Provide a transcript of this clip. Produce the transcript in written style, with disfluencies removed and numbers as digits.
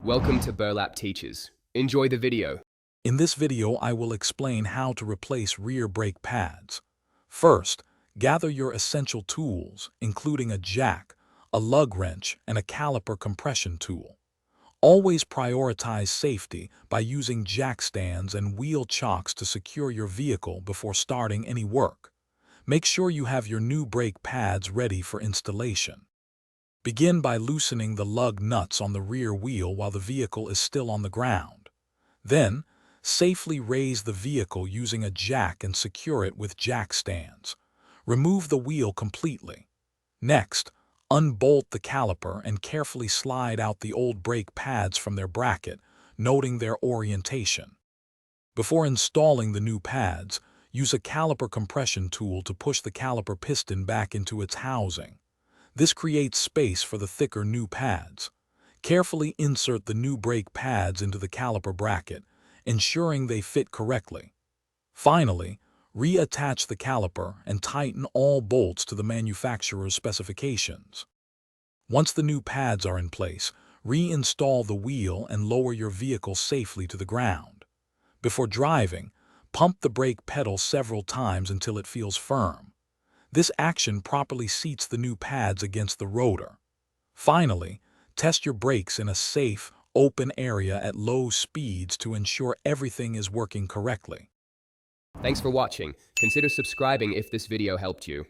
Welcome to Burlap Teachers. Enjoy the video. In this video, I will explain how to replace rear brake pads. First, gather your essential tools, including a jack, a lug wrench, and a caliper compression tool. Always prioritize safety by using jack stands and wheel chocks to secure your vehicle before starting any work. Make sure you have your new brake pads ready for installation. Begin by loosening the lug nuts on the rear wheel while the vehicle is still on the ground. Then, safely raise the vehicle using a jack and secure it with jack stands. Remove the wheel completely. Next, unbolt the caliper and carefully slide out the old brake pads from their bracket, noting their orientation. Before installing the new pads, use a caliper compression tool to push the caliper piston back into its housing. This creates space for the thicker new pads. Carefully insert the new brake pads into the caliper bracket, ensuring they fit correctly. Finally, reattach the caliper and tighten all bolts to the manufacturer's specifications. Once the new pads are in place, reinstall the wheel and lower your vehicle safely to the ground. Before driving, pump the brake pedal several times until it feels firm. This action properly seats the new pads against the rotor. Finally, test your brakes in a safe, open area at low speeds to ensure everything is working correctly. Thanks for watching. Consider subscribing if this video helped you.